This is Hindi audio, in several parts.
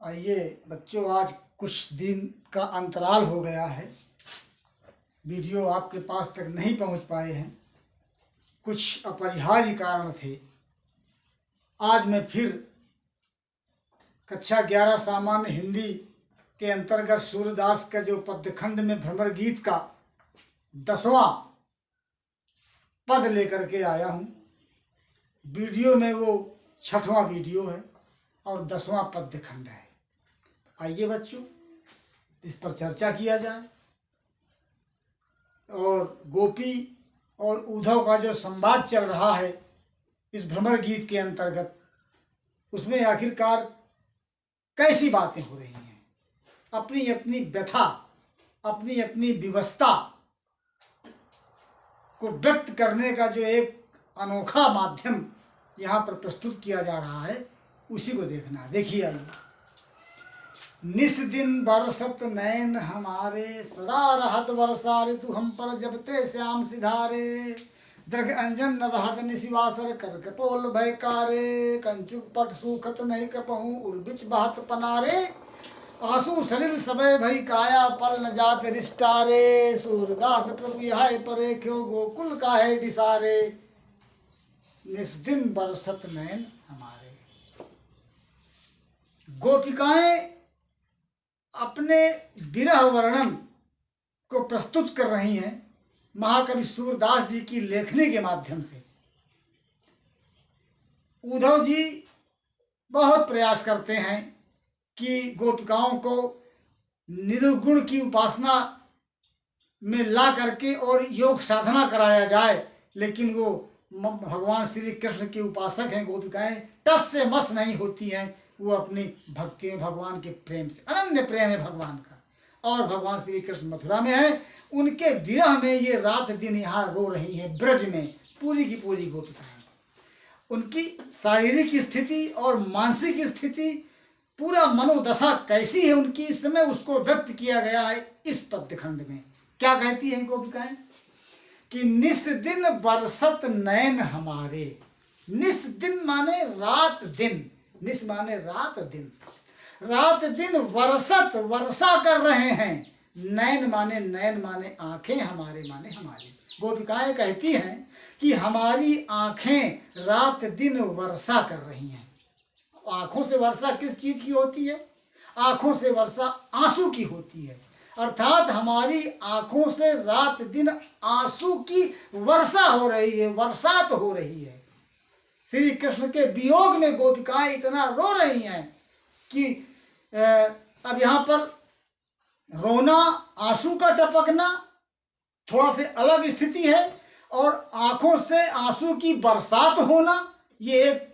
आइए बच्चों, आज कुछ दिन का अंतराल हो गया है, वीडियो आपके पास तक नहीं पहुंच पाए हैं। कुछ अपरिहार्य कारण थे। आज मैं फिर कक्षा 11 सामान्य हिंदी के अंतर्गत सूरदास का जो पद्यखंड में भ्रमर गीत का 10वां पद लेकर के आया हूँ। वीडियो में वो 6वां वीडियो है और 10वां पद्यखंड है। आइए बच्चों, इस पर चर्चा किया जाए और गोपी और उद्धव का जो संवाद चल रहा है इस भ्रमर गीत के अंतर्गत, उसमें आखिरकार कैसी बातें हो रही हैं। अपनी अपनी व्यथा, अपनी अपनी विवशता को व्यक्त करने का जो एक अनोखा माध्यम यहाँ पर प्रस्तुत किया जा रहा है, उसी को देखना। देखिए, आइए। निस दिन बरसत नैन हमारे, सदा रहत वर्षा ऋतु हम पर, जबते श्याम सिधारे। दृघ अंजन न रहत निशिवासर, कर कपोल भयकारे। कंचुक पट सूखत नहीं कपहूँ, उर्बिच बहत पनारे। आंसू सलिल सबय भई काया, पल न जात रिष्टारे। सूरदास प्रभु यह परे, क्यों गोकुल काहे विसारे। निस दिन बरसत नैन हमारे। गोपिकाएं अपने विरह वर्णन को प्रस्तुत कर रही हैं महाकवि सूरदास जी की लेखनी के माध्यम से। उद्धव जी बहुत प्रयास करते हैं कि गोपिकाओं को निर्गुण की उपासना में ला करके और योग साधना कराया जाए, लेकिन वो भगवान श्री कृष्ण के उपासक हैं। गोपिकाएं टस से मस नहीं होती हैं। वो अपनी भक्ति में भगवान के प्रेम से, अनन्य प्रेम है भगवान का, और भगवान श्री कृष्ण मथुरा में है। उनके विरह में ये रात दिन यहाँ रो रही हैं। ब्रज में पूरी की पूरी गोपिकाएं, उनकी शारीरिक स्थिति और मानसिक स्थिति, पूरा मनोदशा कैसी है उनकी इस समय, उसको व्यक्त किया गया है इस पद्यखंड में। क्या कहती हैं गोपिकाएं कि निस दिन बरसत नैन हमारे। निस दिन माने रात दिन, निस माने रात दिन, रात दिन बरसत वर्षा कर रहे हैं। नैन माने आंखें, हमारे माने हमारी। गोपिकाएं कहती हैं कि हमारी आंखें रात दिन वर्षा कर रही हैं। आंखों से वर्षा किस चीज की होती है? आंखों से वर्षा आंसू की होती है। अर्थात हमारी आंखों से रात दिन आंसू की वर्षा हो रही है, वर्षात हो रही है। श्री कृष्ण के वियोग में गोपिकाएं इतना रो रही हैं कि अब यहाँ पर रोना, आंसू का टपकना थोड़ा से अलग स्थिति है, और आंखों से आंसू की बरसात होना ये एक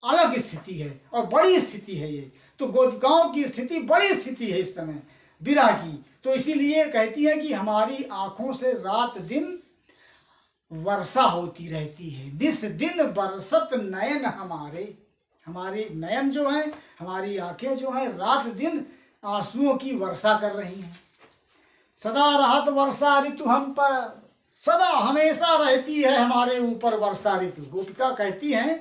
अलग स्थिति है और बड़ी स्थिति है। ये तो गोपिकाओं की स्थिति बड़ी स्थिति है इस समय विरह की। तो इसीलिए कहती है कि हमारी आंखों से रात दिन वर्षा होती रहती है। निस दिन बरसत नयन हमारे, हमारे नयन जो है, हमारी आंखें जो है, रात दिन आंसुओं की वर्षा कर रही हैं। सदा रहत वर्षा ऋतु हम पर, सदा हमेशा रहती है हमारे ऊपर वर्षा ऋतु। गोपिका कहती हैं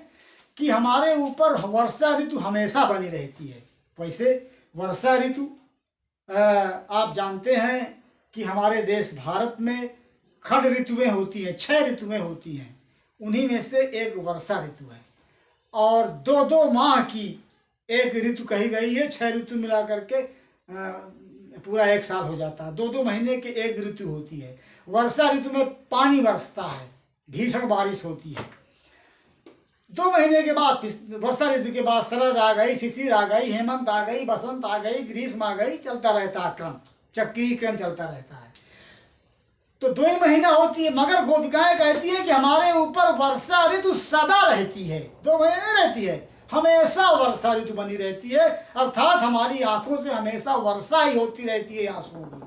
कि हमारे ऊपर वर्षा ऋतु हमेशा बनी रहती है। वैसे वर्षा ऋतु आप जानते हैं कि हमारे देश भारत में खड ऋतुएं होती हैं, 6 ऋतुएं होती हैं। उन्हीं में से एक वर्षा ऋतु है, और 2-2 माह की एक ऋतु कही गई है। 6 ऋतु मिला करके पूरा 1 साल हो जाता है। 2-2 महीने की एक ऋतु होती है। वर्षा ऋतु में पानी बरसता है, भीषण बारिश होती है। 2 महीने के बाद, वर्षा ऋतु के बाद शरद आ गई, शिशिर आ गई, हेमंत आ गई, बसंत आ गई, ग्रीष्म आ गई, चलता रहता है क्रम, चक्रीय क्रम चलता रहता है। तो 2 ही महीना होती है। मगर गोपिकाएं कहती है कि हमारे ऊपर वर्षा ऋतु सदा रहती है, 2 महीने नहीं रहती है, हमेशा वर्षा ऋतु बनी रहती है। अर्थात हमारी आंखों से हमेशा वर्षा ही होती रहती है आंसुओं की।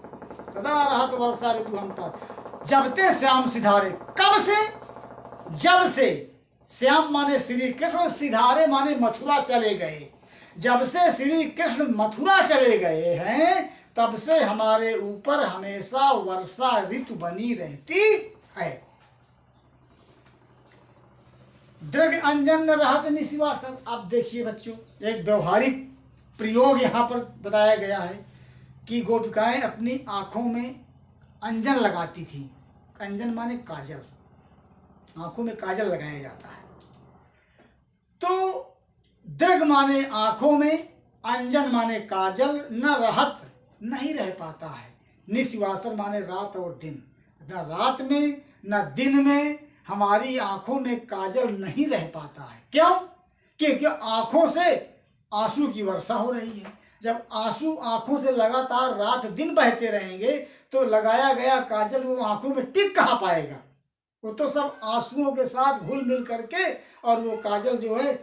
सदा रहत वर्षा ऋतु हम पर, जबते श्याम सिधारे। कब से? जब से। श्याम माने श्री कृष्ण, सिधारे माने मथुरा चले गए। जब से श्री कृष्ण मथुरा चले गए हैं, तब से हमारे ऊपर हमेशा वर्षा ऋतु बनी रहती है। दृघ अंजन रहत निशिवासर। अब देखिए बच्चों, एक व्यवहारिक प्रयोग यहाँ पर बताया गया है कि गोपिकाएं अपनी आंखों में अंजन लगाती थी। अंजन माने काजल, आंखों में काजल लगाया जाता है। तो दृग माने आंखों में, अंजन माने काजल, न रहत नहीं रह पाता है। निस्वासर माने रात और दिन, न रात में न दिन में हमारी आंखों में काजल नहीं रह पाता है। क्यों? क्योंकि आंखों से आंसू की वर्षा हो रही है। जब आंसू आंखों से लगातार रात दिन बहते रहेंगे तो लगाया गया काजल वो आंखों में टिक कहाँ पाएगा? वो तो सब आंसुओं के साथ घुल मिल करके और वो काजल जो है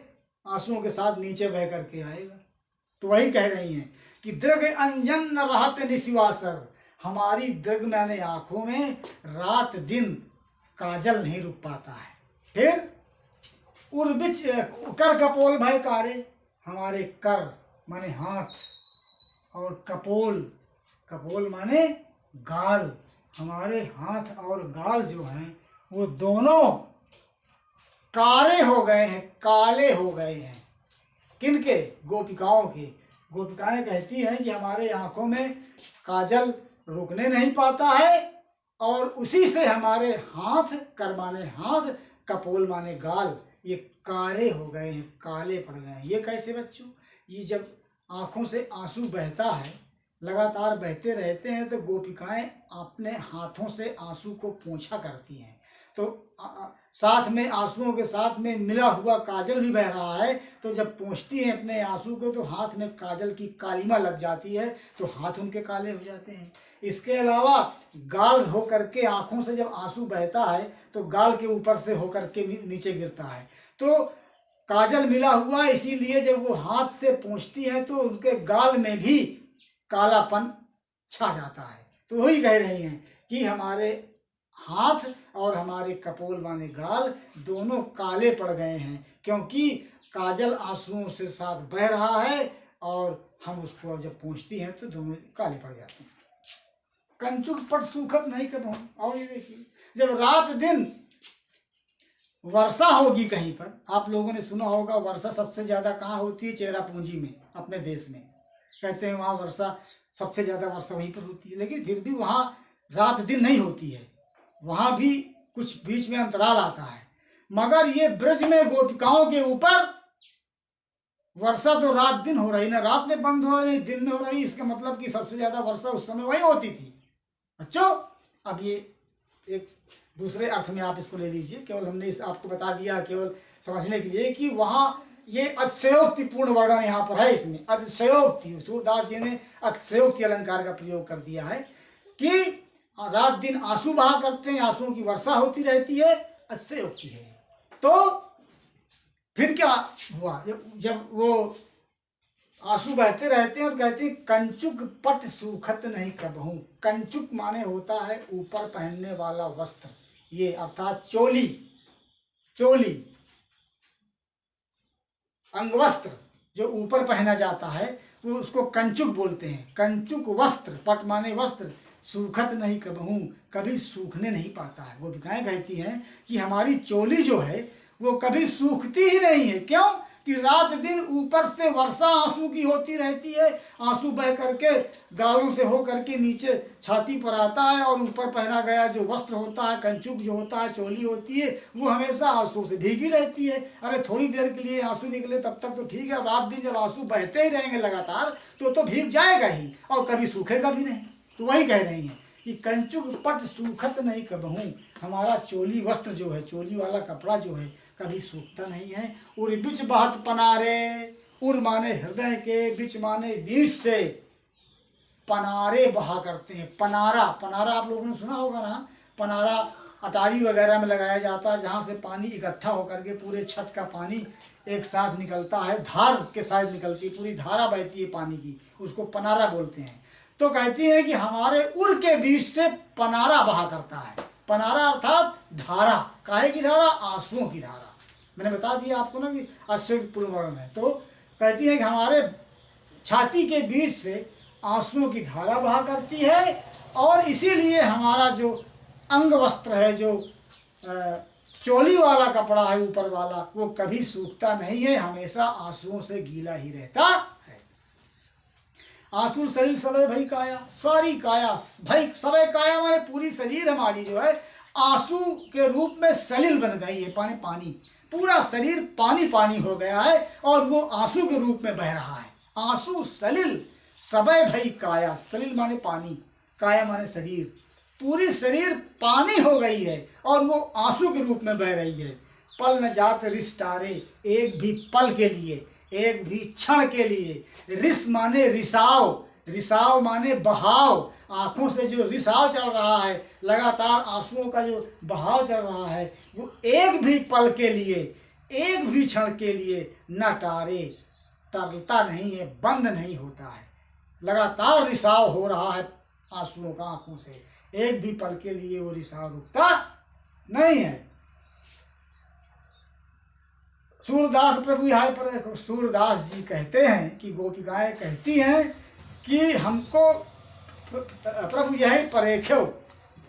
आंसुओं के साथ नीचे बह करके आएगा। तो वही कह रही हैं कि दृग अंजन न रहत निस्वासर, हमारी दृग माने आंखों में रात दिन काजल नहीं रुक पाता है। फिर उर्बिच कर कपोल भय कारे, हमारे कर माने हाथ और कपोल, कपोल माने गाल, हमारे हाथ और गाल जो हैं वो दोनों काले हो गए हैं, काले हो गए हैं। किनके? गोपिकाओं के। गोपिकाएं कहती हैं कि हमारे आंखों में काजल रुकने नहीं पाता है और उसी से हमारे हाथ, कर माने हाथ, कपोल माने गाल, ये काले हो गए हैं, काले पड़ गए हैं। ये कैसे बच्चों? ये जब आंखों से आंसू बहता है, लगातार बहते रहते हैं, तो गोपिकाएं अपने हाथों से आंसू को पोंछा करती हैं। तो साथ में आंसुओं के साथ में मिला हुआ काजल भी बह रहा है, तो जब पोंछती हैं अपने आंसू को तो हाथ में काजल की कालिमा लग जाती है, तो हाथ उनके काले हो जाते हैं। इसके अलावा गाल हो करके, आंखों से जब आंसू बहता है तो गाल के ऊपर से होकर के नीचे गिरता है, तो काजल मिला हुआ, इसीलिए जब वो हाथ से पोंछती है तो उनके गाल में भी कालापन छा जाता है। तो वही कह रही हैं कि हमारे हाथ और हमारे कपोल माने गाल दोनों काले पड़ गए हैं, क्योंकि काजल आंसुओं से साथ बह रहा है और हम उसको जब पोंछती हैं तो दोनों काले पड़ जाते हैं। कंचुक पट सूखत नहीं कब हम। और ये देखिए, जब रात दिन वर्षा होगी कहीं पर, आप लोगों ने सुना होगा वर्षा सबसे ज्यादा कहाँ होती है? चेरापूंजी में, अपने देश में। कहते हैं वहाँ वर्षा सबसे ज्यादा वर्षा वहीं पर होती है, लेकिन फिर भी वहाँ रात दिन नहीं होती है, वहां भी कुछ बीच में अंतराल आता है। मगर ये ब्रज में गोपिकाओं के ऊपर वर्षा तो रात दिन हो रही, ना रात में बंद हो रही दिन में हो रही। इसका मतलब कि सबसे ज्यादा वर्षा उस समय वही होती थी। बच्चों, अब ये एक दूसरे अर्थ में आप इसको ले लीजिए, केवल हमने इस आपको बता दिया केवल समझने के लिए कि वहां ये अतिशयोक्ति पूर्ण वर्णन यहाँ पर है। इसमें अतिशयोक्ति, सूरदास जी ने अतिशयोक्ति अलंकार का प्रयोग कर दिया है कि रात दिन आंसू बहा करते हैं, आंसुओं की वर्षा होती रहती है, अतिशयोक्ति है। तो फिर क्या हुआ? जब वो आंसू बहते रहते हैं तो कहते हैं कंचुक पट सूखत नहीं कबहू। कंचुक माने होता है ऊपर पहनने वाला वस्त्र, ये अर्थात चोली, चोली अंगवस्त्र जो ऊपर पहना जाता है वो उसको कंचुक बोलते हैं। कंचुक वस्त्र, पट माने वस्त्र, सूखत नहीं कबहू, कभी सूखने नहीं पाता है। गोपिकाएं कहती हैं कि हमारी चोली जो है वो कभी सूखती ही नहीं है। क्यों? कि रात दिन ऊपर से वर्षा आंसू की होती रहती है, आंसू बह करके गालों से हो करके नीचे छाती पर आता है और ऊपर पहना गया जो वस्त्र होता है, कंचुक जो होता है, चोली होती है, वो हमेशा आंसू से भीगी रहती है। अरे थोड़ी देर के लिए आंसू निकले तब तक तो ठीक है, रात दिन जब आंसू बहते ही रहेंगे लगातार तो भीग जाएगा ही और कभी सूखेगा भी नहीं। तो वही कह रही हैं कि कंचुक पट सूखत नहीं कबहू, हमारा चोली वस्त्र जो है, चोली वाला कपड़ा जो है कभी सूखता नहीं है। उर बिच बहत पनारे, उर माने हृदय के, बिच माने बीच से पनारे बहा करते हैं। पनारा, पनारा आप लोगों ने सुना होगा ना, पनारा अटारी वगैरह में लगाया जाता है, जहाँ से पानी इकट्ठा होकर के पूरे छत का पानी एक साथ निकलता है, धार के साथ निकलती है, पूरी धारा बहती है पानी की, उसको पनारा बोलते हैं। तो कहती है कि हमारे उर के बीच से पनारा बहा करता है। पनारा अर्थात धारा, काहे की धारा? आंसुओं की धारा। मैंने बता दिया आपको ना कि अश्वेत पूर्ववर्ण है। तो कहती है कि हमारे छाती के बीच से आंसुओं की धारा बहा करती है और इसीलिए हमारा जो अंग वस्त्र है, जो चोली वाला कपड़ा है ऊपर वाला, वो कभी सूखता नहीं है, हमेशा आंसुओं से गीला ही रहता है। आंसू सलिल सबे भई काया, सारी काया भई सबे काया माने पूरी शरीर हमारी जो है आंसू के रूप में सलिल बन गई है, पानी पानी, पूरा शरीर पानी पानी हो गया है और वो आंसू के रूप में बह रहा है। आंसू सलिल सबे भई काया, सलिल माने पानी, काया माने शरीर, पूरी शरीर पानी हो गई है और वो आंसू के रूप में बह रही है। पल न जात रिस टारे, एक भी पल के लिए, एक भी क्षण के लिए। रिस माने रिसाव, रिसाव माने बहाव, आंखों से जो रिसाव चल रहा है, लगातार आंसुओं का जो बहाव चल रहा है, वो एक भी पल के लिए, एक भी क्षण के लिए न टारे, टरता नहीं है, बंद नहीं होता है। लगातार रिसाव हो रहा है आंसुओं का आंखों से, एक भी पल के लिए वो रिसाव रुकता नहीं है। सूरदास प्रभु यहाँ पर सूरदास जी कहते हैं कि गोपिकाएं कहती हैं कि हमको प्रभु यही परेख्यो,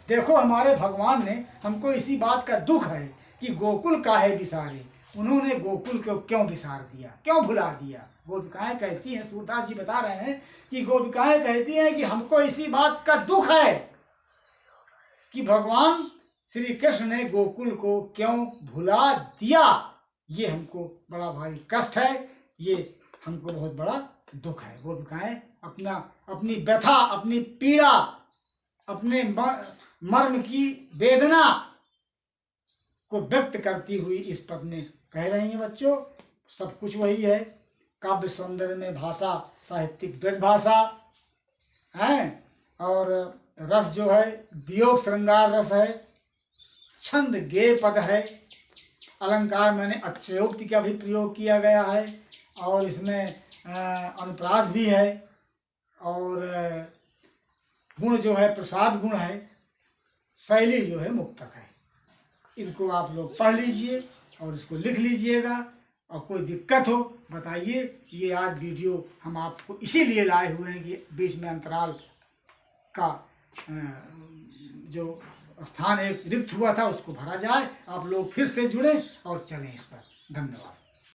देखो हमारे भगवान ने हमको इसी बात का दुख है कि गोकुल काहे बिसारे, उन्होंने गोकुल को क्यों बिसार दिया, क्यों भुला दिया। गोपिकाएं कहती हैं, सूरदास जी बता रहे हैं कि गोपिकाएं कहती हैं कि हमको इसी बात का दुख है कि भगवान श्री कृष्ण ने गोकुल को क्यों भुला दिया, ये हमको बड़ा भारी कष्ट है, ये हमको बहुत बड़ा दुख है। गोपिकाएं अपना अपनी व्यथा, अपनी पीड़ा, अपने मर्म की वेदना को व्यक्त करती हुई इस पद में कह रही हैं। बच्चों, सब कुछ वही है, काव्य सौंदर्य में भाषा साहित्यिक ब्रज भाषा है, और रस जो है वियोग श्रृंगार रस है, छंद गेय पद है, अलंकार मैंने अक्षयोक्ति का भी प्रयोग किया गया है, और इसमें अनुप्रास भी है, और गुण जो है प्रसाद गुण है, शैली जो है मुक्तक है। इनको आप लोग पढ़ लीजिए और इसको लिख लीजिएगा, और कोई दिक्कत हो बताइए। ये आज वीडियो हम आपको इसीलिए लाए हुए हैं कि बीच में अंतराल का जो स्थान एक रिक्त हुआ था उसको भरा जाए, आप लोग फिर से जुड़ें और चलें इस पर। धन्यवाद।